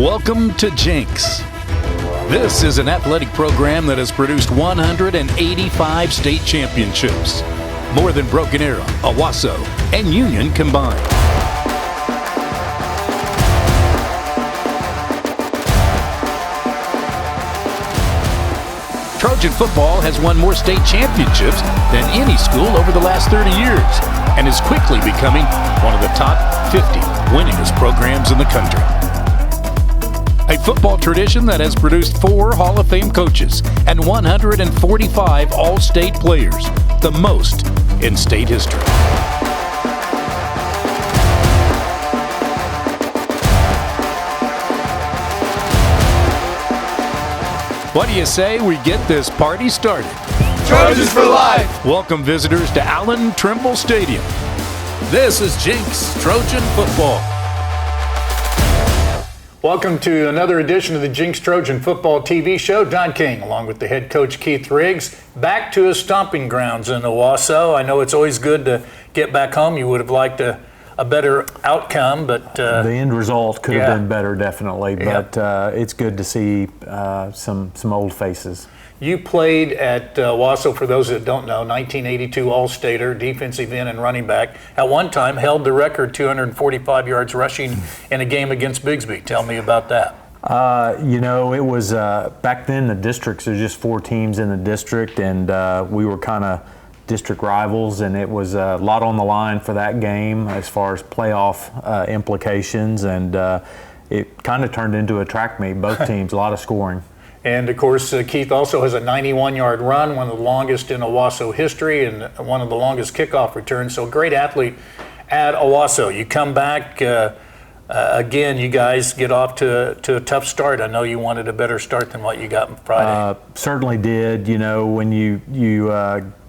Welcome to Jenks. This is an athletic program that has produced 185 state championships, more than Broken Arrow, Owasso, and Union combined. Trojan football has won more state championships than any school over the last 30 years and is quickly becoming one of the top 50 winningest programs in the country. A football tradition that has produced 4 Hall of Fame coaches and 145 All-State players, the most in state history. What do you say we get this party started? Trojans for life! Welcome visitors to Allen Trimble Stadium. This is Jenks Trojan football. Welcome to another edition of the Jenks Trojan football TV show. Don King, along with the head coach Keith Riggs, back to his stomping grounds in Owasso. I know it's always good to get back home. You would have liked a better outcome, but the end result could have been better, definitely. But it's good to see some old faces. You played at Owasso, for those that don't know, 1982 All-Stater, defensive end and running back. At one time, held the record 245 yards rushing in a game against Bigsby. Tell me about that. It was back then the districts, there's just 4 teams in the district, and we were kind of district rivals, and it was a lot on the line for that game as far as playoff implications, and it kind of turned into a track meet, both teams, a lot of scoring. And of course, Keith also has a 91-yard run, one of the longest in Owasso history, and one of the longest kickoff returns. So, great athlete at Owasso. You come back again. You guys get off to a tough start. I know you wanted a better start than what you got on Friday. Certainly did. You know, when you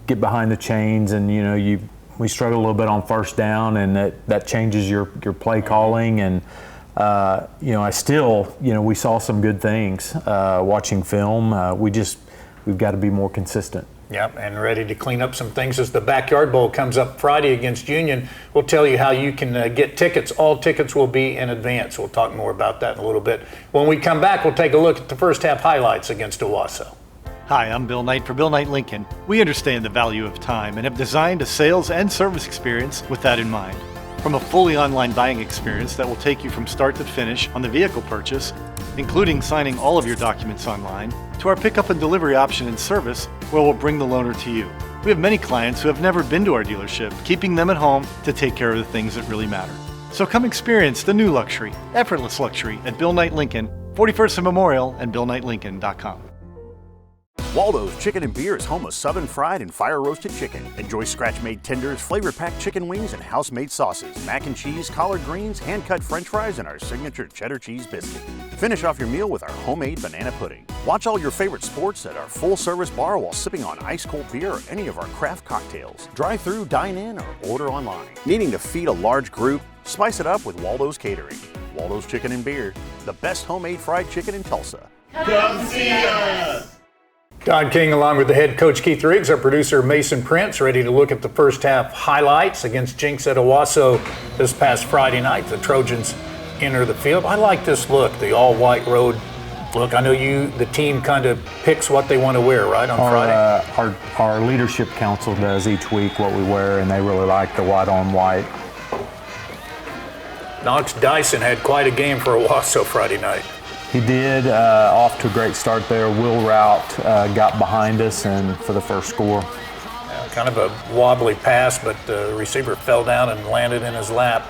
get behind the chains, and we struggle a little bit on first down, and that changes your play calling. And I still, we saw some good things watching film. We've got to be more consistent. Yep, and ready to clean up some things as the Backyard Bowl comes up Friday against Union. We'll tell you how you can get tickets. All tickets will be in advance. We'll talk more about that in a little bit. When we come back, we'll take a look at the first half highlights against Owasso. Hi, I'm Bill Knight for Bill Knight Lincoln. We understand the value of time and have designed a sales and service experience with that in mind. From a fully online buying experience that will take you from start to finish on the vehicle purchase, including signing all of your documents online, to our pickup and delivery option and service where we'll bring the loaner to you. We have many clients who have never been to our dealership, keeping them at home to take care of the things that really matter. So come experience the new luxury, effortless luxury at Bill Knight Lincoln, 41st and Memorial, and BillKnightLincoln.com. Waldo's Chicken and Beer is home of Southern Fried and Fire Roasted Chicken. Enjoy scratch-made tenders, flavor-packed chicken wings, and house-made sauces, mac and cheese, collard greens, hand-cut french fries, and our signature cheddar cheese biscuit. Finish off your meal with our homemade banana pudding. Watch all your favorite sports at our full-service bar while sipping on ice-cold beer or any of our craft cocktails. Drive-through, dine-in, or order online. Needing to feed a large group? Spice it up with Waldo's Catering. Waldo's Chicken and Beer, the best homemade fried chicken in Tulsa. Come see us! Don King, along with the head coach Keith Riggs, our producer Mason Prince, ready to look at the first half highlights against Jenks at Owasso this past Friday night. The Trojans enter the field. I like this look, the all-white road look. I know the team kind of picks what they want to wear, right, on Friday? Our leadership council does each week what we wear, and they really like the white on white. Knox Dyson had quite a game for Owasso Friday night. He did, off to a great start there. Will Rout got behind us and for the first score. Kind of a wobbly pass, but the receiver fell down and landed in his lap.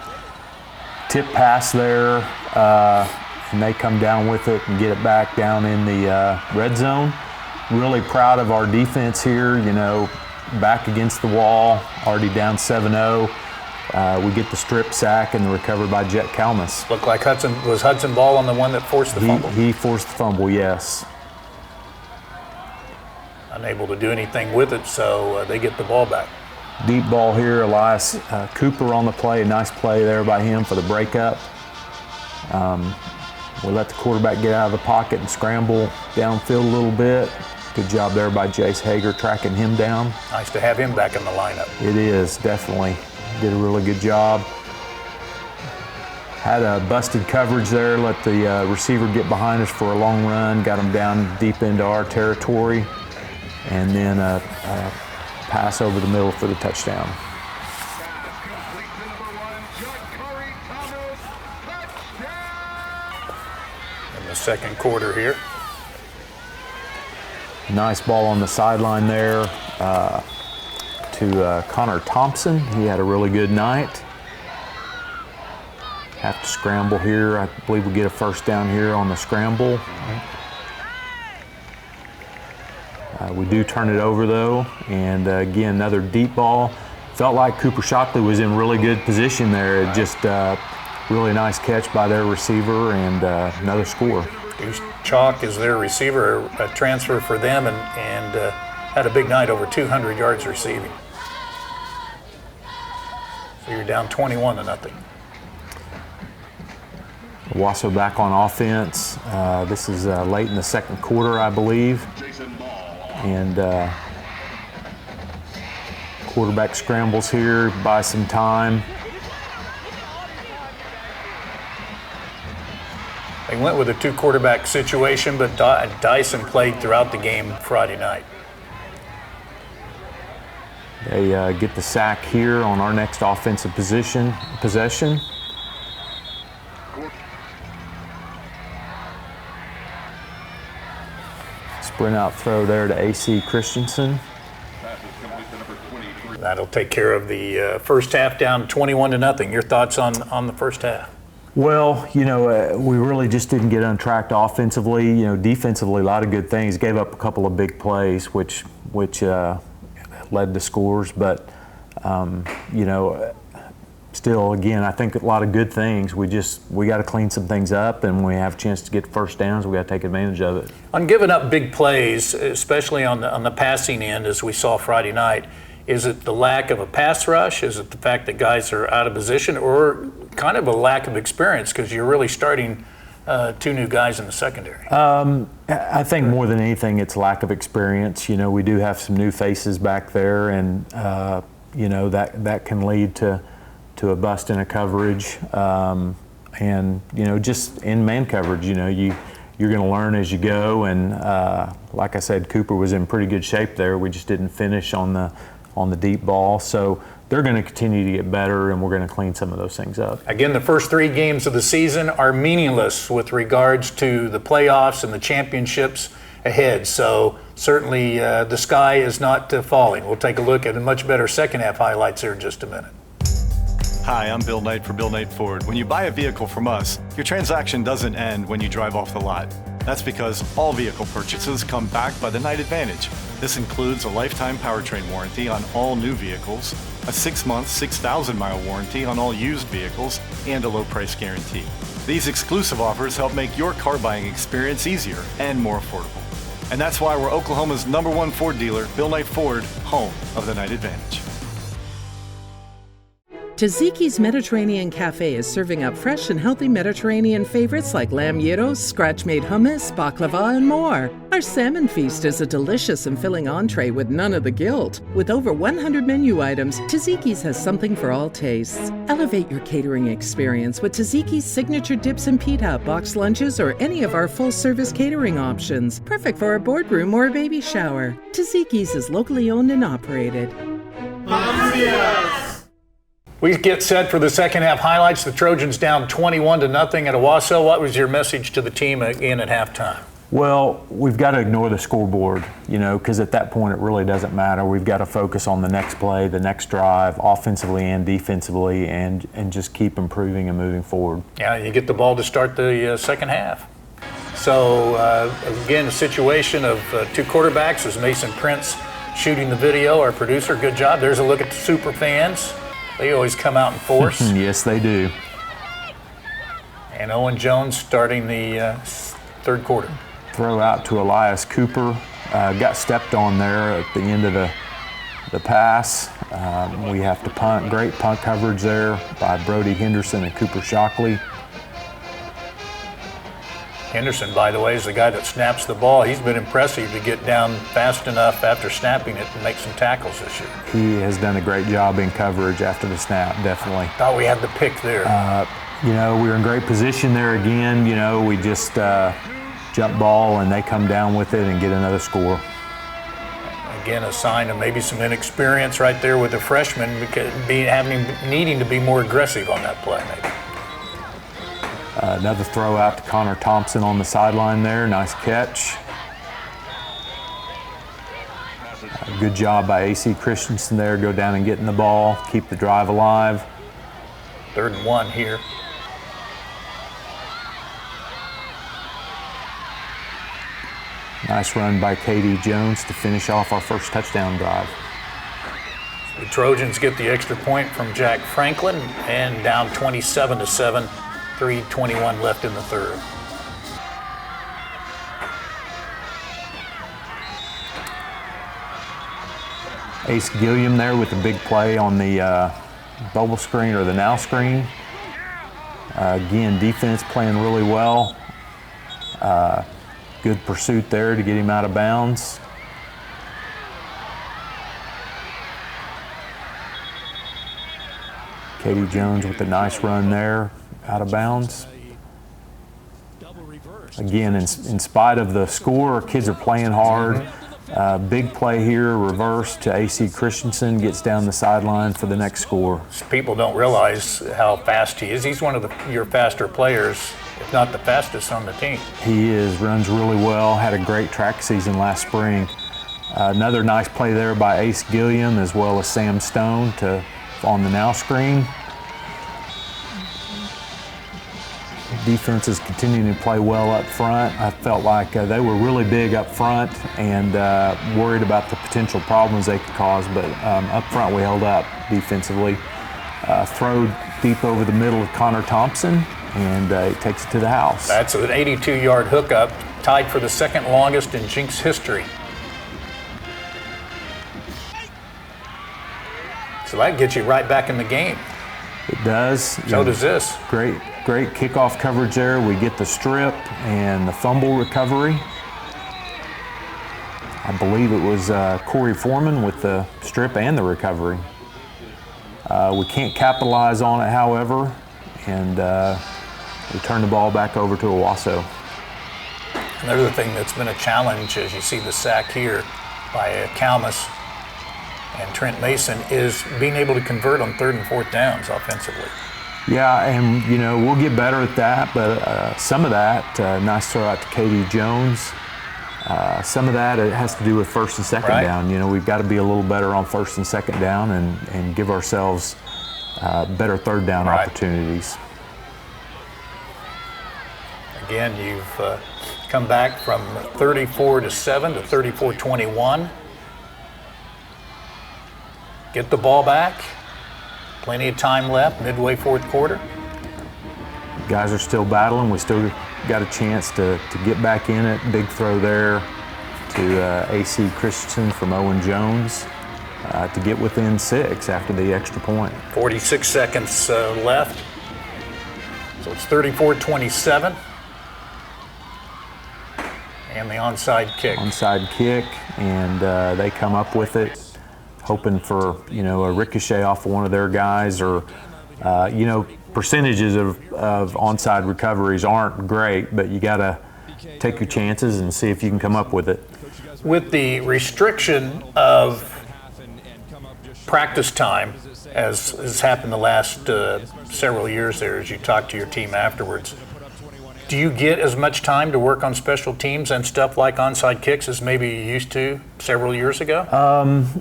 Tip pass there, and they come down with it and get it back down in the red zone. Really proud of our defense here, back against the wall, already down 7-0. We get the strip sack and the recovery by Jett Calmus. Looked like Hudson Ball on the one that forced the fumble? He forced the fumble, yes. Unable to do anything with it, so they get the ball back. Deep ball here, Elias Cooper on the play. Nice play there by him for the breakup. We let the quarterback get out of the pocket and scramble downfield a little bit. Good job there by Jace Hager tracking him down. Nice to have him back in the lineup. It is, definitely. Did a really good job. Had a busted coverage there, let the receiver get behind us for a long run, got him down deep into our territory, and then a pass over the middle for the touchdown. In the second quarter here. Nice ball on the sideline there to Connor Thompson. He had a really good night. Have to scramble here. I believe we get a first down here on the scramble. We do turn it over though, and again, another deep ball. Felt like Cooper Shockley was in really good position there. Just really nice catch by their receiver, and another score. Deuce Chalk is their receiver, a transfer for them, and had a big night, over 200 yards receiving. So you're down 21-0. Owasso back on offense. This is late in the second quarter, I believe. And quarterback scrambles here, buy some time. They went with a two-quarterback situation, but Dyson played throughout the game Friday night. They get the sack here on our next offensive possession. Sprint out throw there to A.C. Christensen. That'll take care of the first half, down 21-0. Your thoughts on the first half? Well, we really just didn't get untracked offensively. Defensively, a lot of good things. Gave up a couple of big plays, which led to scores. But, still, again, I think a lot of good things. We got to clean some things up, and when we have a chance to get first downs, we got to take advantage of it. On giving up big plays, especially on the passing end, as we saw Friday night, is it the lack of a pass rush? Is it the fact that guys are out of position, or kind of a lack of experience because you're really starting two new guys in the secondary? I think more than anything, it's lack of experience. We do have some new faces back there, and that can lead to a bust in a coverage, and just in man coverage. You're going to learn as you go, and like I said, Cooper was in pretty good shape there. We just didn't finish on the deep ball, so they're going to continue to get better, and we're going to clean some of those things up. Again, the first 3 games of the season are meaningless with regards to the playoffs and the championships ahead. So certainly the sky is not falling. We'll take a look at a much better second half highlights here in just a minute. Hi, I'm Bill Knight for Bill Knight Ford. When you buy a vehicle from us, your transaction doesn't end when you drive off the lot. That's because all vehicle purchases come backed by the Knight Advantage. This includes a lifetime powertrain warranty on all new vehicles, a 6-month, 6,000-mile warranty on all used vehicles, and a low price guarantee. These exclusive offers help make your car buying experience easier and more affordable. And that's why we're Oklahoma's #1 Ford dealer, Bill Knight Ford, home of the Knight Advantage. Taziki's Mediterranean Cafe is serving up fresh and healthy Mediterranean favorites like lamb gyros, scratch-made hummus, baklava, and more. Our salmon feast is a delicious and filling entree with none of the guilt. With over 100 menu items, Taziki's has something for all tastes. Elevate your catering experience with Taziki's signature dips and pita, boxed lunches, or any of our full-service catering options. Perfect for a boardroom or a baby shower. Taziki's is locally owned and operated. We get set for the second half highlights. The Trojans down 21-0 at Owasso. What was your message to the team again at halftime? Well, we've got to ignore the scoreboard, because at that point it really doesn't matter. We've got to focus on the next play, the next drive, offensively and defensively, and just keep improving and moving forward. Yeah, you get the ball to start the second half. So, again, a situation of 2 quarterbacks as Mason Prince shooting the video, our producer. Good job. There's a look at the super fans. They always come out in force. Yes, they do. And Owen Jones starting the third quarter. Throw out to Elias Cooper. Got stepped on there at the end of the pass. We have to punt. Great punt coverage there by Brody Henderson and Cooper Shockley. Henderson, by the way, is the guy that snaps the ball. He's been impressive to get down fast enough after snapping it and make some tackles this year. He has done a great job in coverage after the snap, definitely. Thought we had the pick there. You know, we were in great position there again. You know, we just jump ball and they come down with it and get another score. Again, a sign of maybe some inexperience right there with the freshman, because needing to be more aggressive on that play, maybe. Another throw out to Connor Thompson on the sideline there. Nice catch. Good job by AC Christensen there. Go down and get in the ball, keep the drive alive. 3rd and 1 here. Nice run by KD Jones to finish off our first touchdown drive. The Trojans get the extra point from Jack Franklin and down 27-7, 3:21 left in the 3rd. Ace Gilliam there with the big play on the bubble screen or the now screen. Again, defense playing really well. Good pursuit there to get him out of bounds. Katie Jones with a nice run there, out of bounds. Again, in spite of the score, kids are playing hard. Big play here, reverse to AC Christensen, gets down the sideline for the next score. People don't realize how fast he is. He's one of your faster players, if not the fastest on the team. He is, runs really well, had a great track season last spring. Another nice play there by Ace Gilliam as well as Sam Stone on the now screen. Defense is continuing to play well up front. I felt like they were really big up front and worried about the potential problems they could cause, but up front we held up defensively. Throw deep over the middle of Connor Thompson, and he takes it to the house. That's an 82-yard hookup, tied for the 2nd longest in Jenks history. So that gets you right back in the game. It does. So does this. Great kickoff coverage there. We get the strip and the fumble recovery. I believe it was Corey Foreman with the strip and the recovery. We can't capitalize on it, however, and we turn the ball back over to Owasso. Another thing that's been a challenge, as you see the sack here by Calmus and Trent Mason, is being able to convert on 3rd and 4th downs offensively. Yeah, and you know, we'll get better at that, but some of that, nice throw out to Katie Jones. Some of that, it has to do with 1st and 2nd down. You know, we've got to be a little better on 1st and 2nd down and give ourselves better 3rd down opportunities. Again, you've come back from 34-7 to 34-21. Get the ball back. Plenty of time left, midway 4th quarter. Guys are still battling. We still got a chance to get back in it. Big throw there to AC Christensen from Owen Jones to get within 6 after the extra point. 46 seconds left. So it's 34-27. And the onside kick. Onside kick, and they come up with it, hoping for, you know, a ricochet off of one of their guys, or you know, percentages of onside recoveries aren't great, but you got to take your chances and see if you can come up with it. With the restriction of practice time, as has happened the last several years there, as you talk to your team afterwards, do you get as much time to work on special teams and stuff like onside kicks as maybe you used to several years ago?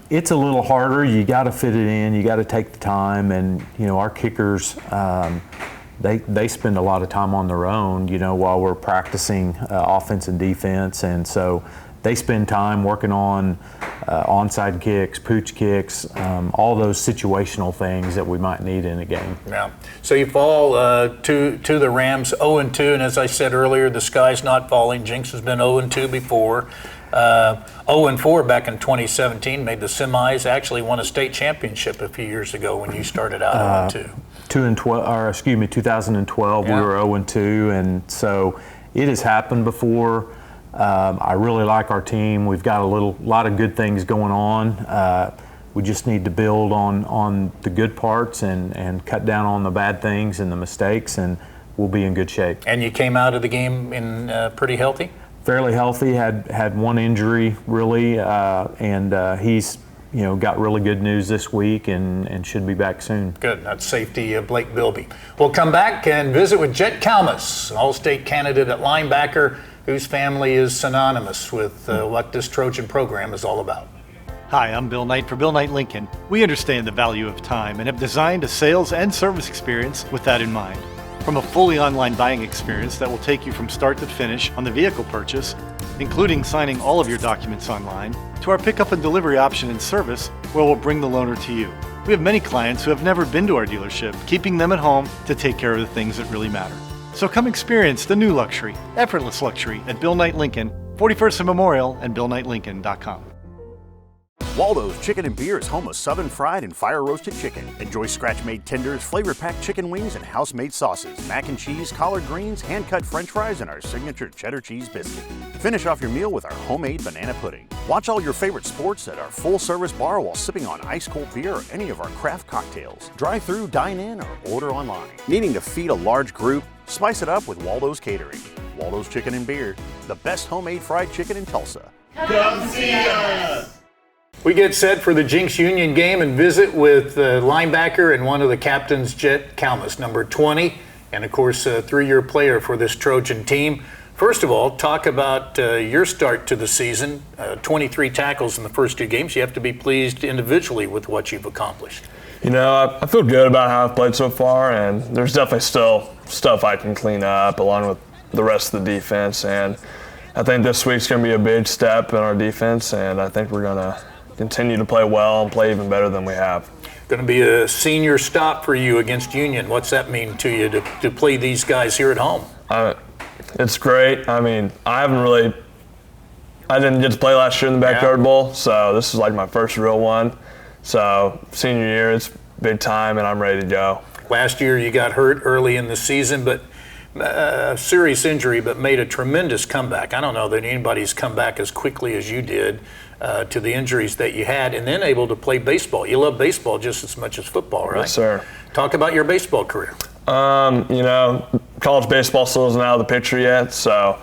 It's a little harder. You got to fit it in. You got to take the time, and you know, our kickers, they spend a lot of time on their own, you know, while we're practicing offense and defense, and so they spend time working on onside kicks, pooch kicks, all those situational things that we might need in a game. Yeah. So you fall to the Rams 0-2, and as I said earlier, the sky's not falling. Jenks has been 0-2 before. 0-4 back in 2017, made the semis, actually won a state championship a few years ago when you started out 0-2. 2012, yeah. We were 0-2, and so it has happened before. I really like our team. We've got a lot of good things going on. We just need to build on the good parts and cut down on the bad things and the mistakes, and we'll be in good shape. And you came out of the game in pretty healthy? Fairly healthy. Had one injury really, and he's got really good news this week and should be back soon. Good. That's safety Blake Bilby. We'll come back and visit with Jett Calmus, an All-State candidate at linebacker whose family is synonymous with what this Trojan program is all about. Hi, I'm Bill Knight for Bill Knight Lincoln. We understand the value of time and have designed a sales and service experience with that in mind. From a fully online buying experience that will take you from start to finish on the vehicle purchase, including signing all of your documents online, to our pickup and delivery option and service where we'll bring the loaner to you. We have many clients who have never been to our dealership, keeping them at home to take care of the things that really matter. So come experience the new luxury, effortless luxury at Bill Knight Lincoln, 41st and Memorial and BillKnightLincoln.com. Waldo's Chicken and Beer is home of sub and fried and fire roasted chicken. Enjoy scratch-made tenders, flavor-packed chicken wings, and house-made sauces, mac and cheese, collard greens, hand-cut french fries, and our signature cheddar cheese biscuit. Finish off your meal with our homemade banana pudding. Watch all your favorite sports at our full-service bar while sipping on ice-cold beer or any of our craft cocktails. Drive-through, dine-in, or order online. Needing to feed a large group? Spice it up with Waldo's Catering. Waldo's Chicken and Beer, the best homemade fried chicken in Tulsa. Come see us! We get set for the Jenks Union game and visit with linebacker and one of the captains, Jett Calmus, number 20, and of course a 3-year player for this Trojan team. First of all, talk about your start to the season, 23 tackles in the first 2 games. You have to be pleased individually with what you've accomplished. I feel good about how I've played so far, and there's definitely still stuff I can clean up along with the rest of the defense. And I think this week's going to be a big step in our defense, and I think we're going to continue to play well and play even better than we have. Going to be a senior stop for you against Union. What's that mean to you to play these guys here at home? It's great. I didn't get to play last year in the Backyard Bowl, so this is like my first real one. So senior year, it's big time, and I'm ready to go. Last year you got hurt early in the season, but a serious injury, but made a tremendous comeback. I don't know that anybody's come back as quickly as you did to the injuries that you had, and then able to play baseball. You love baseball just as much as football, right? Yes, sir. Talk about your baseball career. College baseball still isn't out of the picture yet, so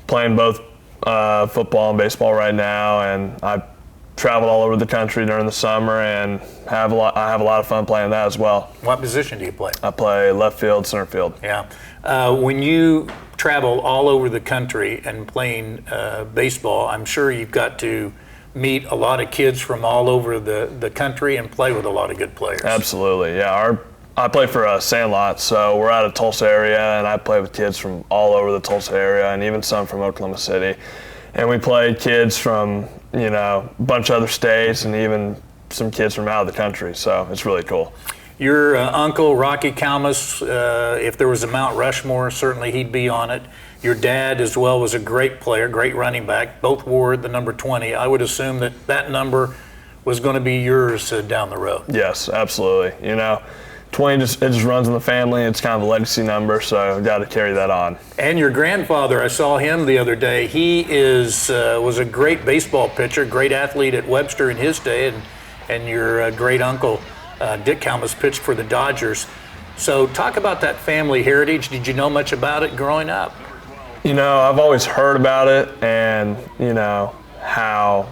playing both football and baseball right now, and I traveled all over the country during the summer and I have a lot of fun playing that as well. What position do you play? I play left field, center field. Yeah. When you travel all over the country and playing baseball, I'm sure you've got to meet a lot of kids from all over the country and play with a lot of good players. Absolutely, yeah. I play for Sandlot, so we're out of Tulsa area, and I play with kids from all over the Tulsa area and even some from Oklahoma City. And we play kids from, a bunch of other states and even some kids from out of the country, so it's really cool. Your uncle, Rocky Calmus, if there was a Mount Rushmore, certainly he'd be on it. Your dad as well was a great player, great running back. Both wore the number 20. I would assume that number was going to be yours down the road. Yes, absolutely. 20 it just runs in the family. It's kind of a legacy number, so I've got to carry that on. And your grandfather, I saw him the other day. He was a great baseball pitcher, great athlete at Webster in his day, and your great uncle, Dick Calmus, pitched for the Dodgers. So talk about that family heritage. Did you know much about it growing up? I've always heard about it and, how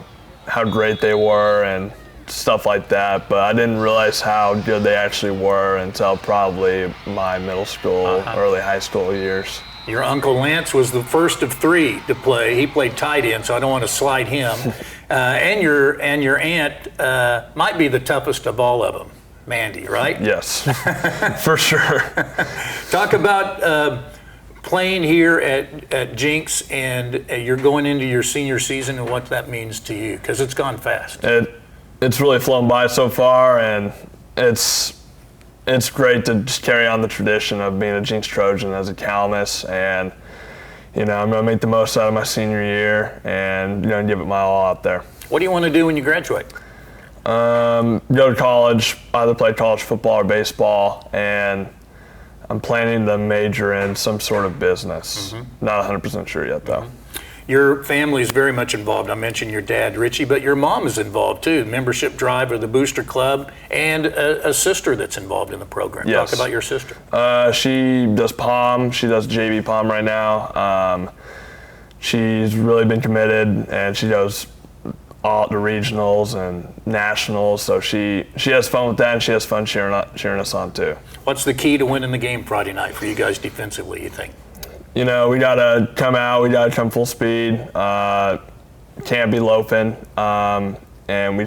great they were and stuff like that, but I didn't realize how good they actually were until probably my middle school, early high school years. Your Uncle Lance was the first of 3 to play. He played tight end, so I don't want to slide him. And your aunt might be the toughest of all of them, Mandy, right? Yes, for sure. Talk about playing here at Jenks, and you're going into your senior season and what that means to you, because it's gone fast. It's really flown by so far, and it's great to just carry on the tradition of being a Jenks Trojan as a Calmus, and I'm going to make the most out of my senior year and give it my all out there. What do you want to do when you graduate? Go to college, either play college football or baseball, and I'm planning to major in some sort of business. Not 100% sure yet, though. Your family is very much involved. I mentioned your dad, Richie, but your mom is involved too. Membership drive of the Booster Club, and a sister that's involved in the program. Yes. Talk about your sister. She does POM. She does JV POM right now. She's really been committed, and she does all the regionals and nationals. So she has fun with that, and she has fun cheering us on too. What's the key to winning the game Friday night for you guys defensively, you think? You know, we got to come out. We got to come full speed. Can't be loafing. And we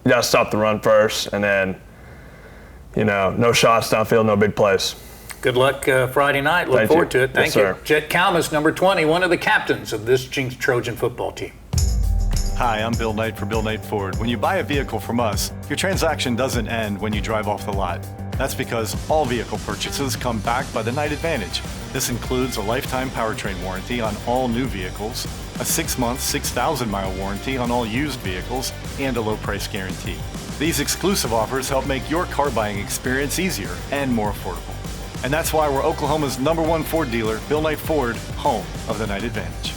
got to stop the run first. And then, you know, no shots downfield, no big plays. Good luck Friday night. Look forward to it. Thank you. Sir. Jett Calmus, number 20, one of the captains of this Jenks Trojan football team. Hi, I'm Bill Knight for Bill Knight Ford. When you buy a vehicle from us, your transaction doesn't end when you drive off the lot. That's because all vehicle purchases come backed by the Knight Advantage. This includes a lifetime powertrain warranty on all new vehicles, a 6-month, 6,000-mile warranty on all used vehicles, and a low price guarantee. These exclusive offers help make your car buying experience easier and more affordable. And that's why we're Oklahoma's #1 Ford dealer, Bill Knight Ford, home of the Knight Advantage.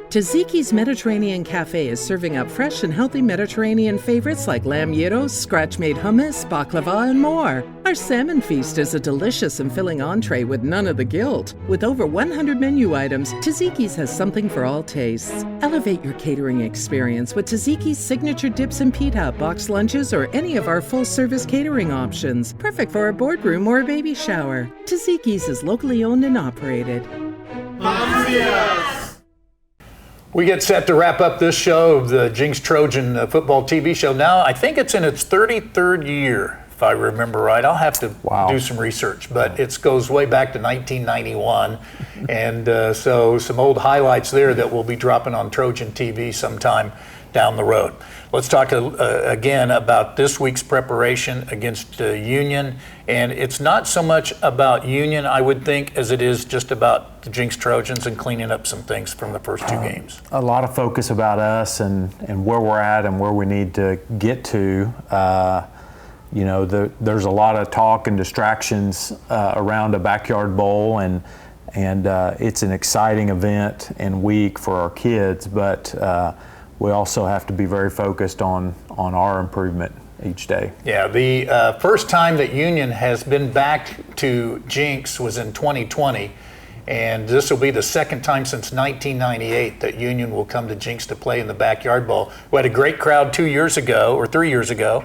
Taziki's Mediterranean Cafe is serving up fresh and healthy Mediterranean favorites like lamb gyros, scratch-made hummus, baklava, and more. Our salmon feast is a delicious and filling entree with none of the guilt. With over 100 menu items, Taziki's has something for all tastes. Elevate your catering experience with Taziki's signature dips and pita, box lunches, or any of our full-service catering options. Perfect for a boardroom or a baby shower. Taziki's is locally owned and operated. We get set to wrap up this show of the Jenks Trojan football TV show. Now, I think it's in its 33rd year, if I remember right. I'll have to do some research, but it goes way back to 1991. And so some old highlights there that we'll be dropping on Trojan TV sometime down the road. Let's talk again about this week's preparation against Union. And it's not so much about Union, I would think, as it is just about the Jenks Trojans and cleaning up some things from the first two games. A lot of focus about us and where we're at and where we need to get to. You know, there's a lot of talk and distractions around a backyard bowl, and it's an exciting event and week for our kids, but we also have to be very focused on our improvement each day. Yeah, the first time that Union has been back to Jenks was in 2020, and this will be the second time since 1998 that Union will come to Jenks to play in the Backyard Bowl. We had a great crowd 3 years ago.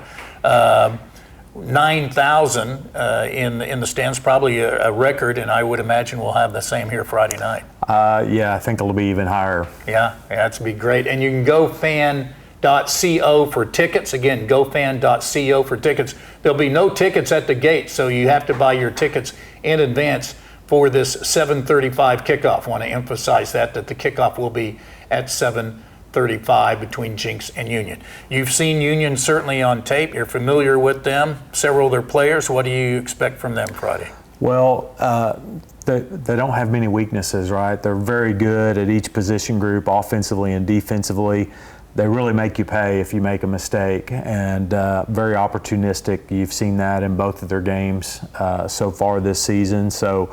9,000 in the stands, probably a record, and I would imagine we'll have the same here Friday night. Yeah, I think it'll be even higher. Yeah, it's be great. And you can go fan.co for tickets. Again, gofan.co for tickets. There'll be no tickets at the gate, so you have to buy your tickets in advance for this 7:35 kickoff. I want to emphasize that the kickoff will be at 7:35 between Jenks and Union. You've seen Union certainly on tape. You're familiar with them, several of their players. What do you expect from them Friday? Well, they don't have many weaknesses, right? They're very good at each position group, offensively and defensively. They really make you pay if you make a mistake, and very opportunistic. You've seen that in both of their games so far this season. So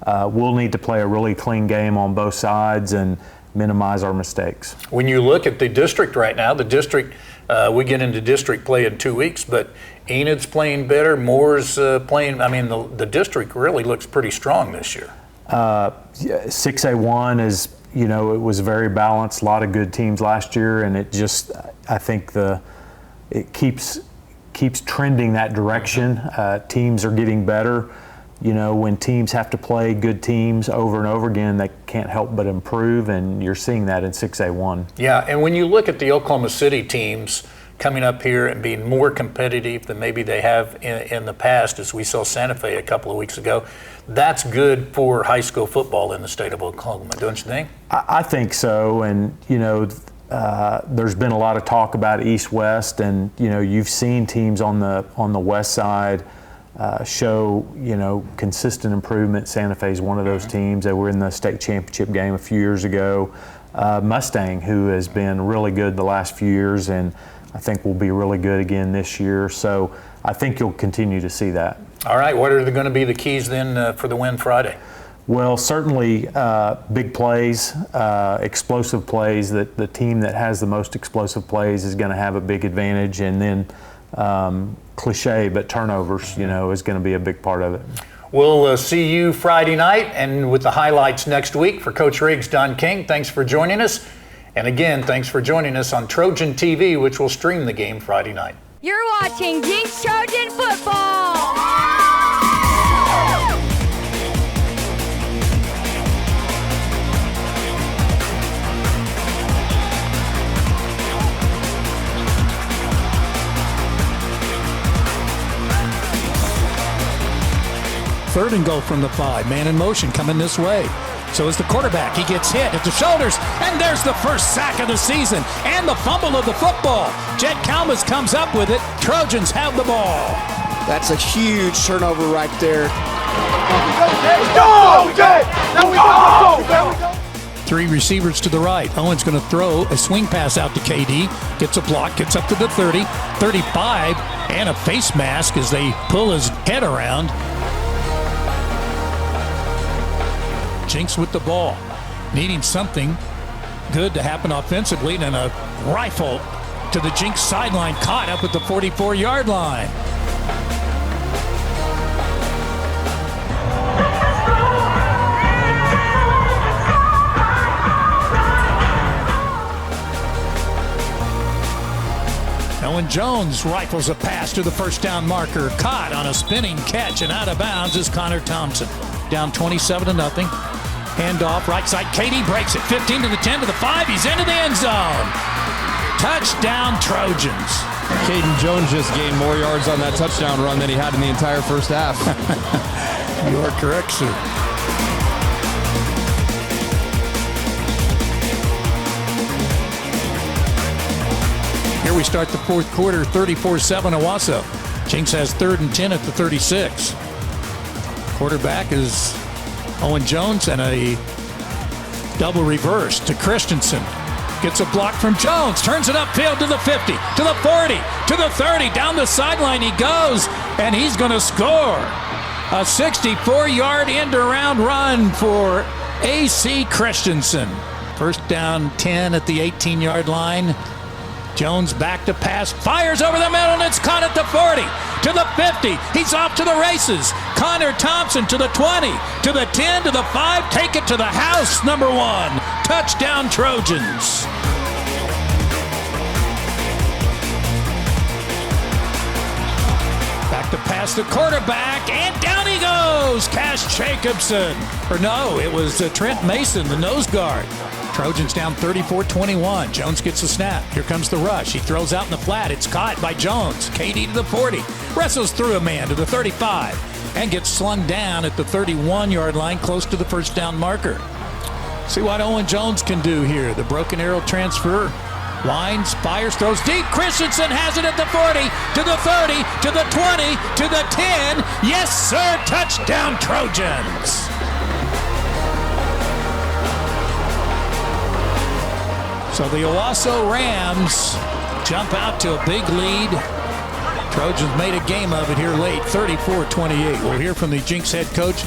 we'll need to play a really clean game on both sides and minimize our mistakes. When you look at the district right now, we get into district play in 2 weeks, but Enid's playing better, Moore's playing. I mean, the district really looks pretty strong this year. 6A1 is, you know, it was very balanced, a lot of good teams last year, and I think it keeps trending that direction. Teams are getting better. You know, when teams have to play good teams over and over again, they can't help but improve, and you're seeing that in 6A1. Yeah, and when you look at the Oklahoma City teams coming up here and being more competitive than maybe they have in the past, as we saw Santa Fe a couple of weeks ago, that's good for high school football in the state of Oklahoma, don't you think? I think so, and, you know, there's been a lot of talk about East-West, and, you know, you've seen teams on the west side show, you know, consistent improvement. Santa Fe is one of those teams that were in the state championship game a few years ago. Mustang, who has been really good the last few years, and I think will be really good again this year. So I think you'll continue to see that. All right, what are going to be the keys then for the win Friday? Well, certainly big plays, explosive plays. That the team that has the most explosive plays is going to have a big advantage, and then cliche, but turnovers, is going to be a big part of it. We'll see you Friday night and with the highlights next week. For Coach Riggs, Don King, thanks for joining us. And again, thanks for joining us on Trojan TV, which will stream the game Friday night. You're watching Jenks Trojan football. Third and goal from the 5. Man in motion coming this way. So is the quarterback. He gets hit at the shoulders, and there's the first sack of the season and the fumble of the football. Jett Calmus comes up with it. Trojans have the ball. That's a huge turnover right there. Three receivers to the right. Owen's going to throw a swing pass out to KD. Gets a block, gets up to the 30, 35, and a face mask as they pull his head around. Jenks with the ball, needing something good to happen offensively, and a rifle to the Jenks sideline, caught up at the 44-yard line. Owen Jones rifles a pass to the first down marker, caught on a spinning catch and out of bounds is Connor Thompson. Down 27-0. Handoff, right side, KD breaks it, 15 to the 10 to the 5, he's into the end zone. Touchdown, Trojans. Caden Jones just gained more yards on that touchdown run than he had in the entire first half. You are correct, sir. Here we start the fourth quarter, 34-7 Owasso. Jenks has 3rd and 10 at the 36. Quarterback is Owen Jones, and a double reverse to Christensen. Gets a block from Jones, turns it upfield to the 50, to the 40, to the 30, down the sideline he goes, and he's going to score. A 64-yard end-around run for A.C. Christensen. First down 10 at the 18-yard line. Jones back to pass, fires over the middle, and it's caught at the 40, to the 50. He's off to the races. Connor Thompson to the 20, to the 10, to the 5. Take it to the house, number 1. Touchdown, Trojans. Back to pass the quarterback, and down he goes. Cash Jacobson. Or no, it was Trent Mason, the nose guard. Trojans down 34-21. Jones gets the snap. Here comes the rush. He throws out in the flat. It's caught by Jones. KD to the 40. Wrestles through a man to the 35 and gets slung down at the 31-yard line, close to the first down marker. See what Owen Jones can do here. The broken arrow transfer. Winds, fires, throws deep. Christensen has it at the 40, to the 30, to the 20, to the 10. Yes, sir. Touchdown, Trojans. So the Owasso Rams jump out to a big lead. Trojans made a game of it here late, 34-28. We'll hear from the Jenks head coach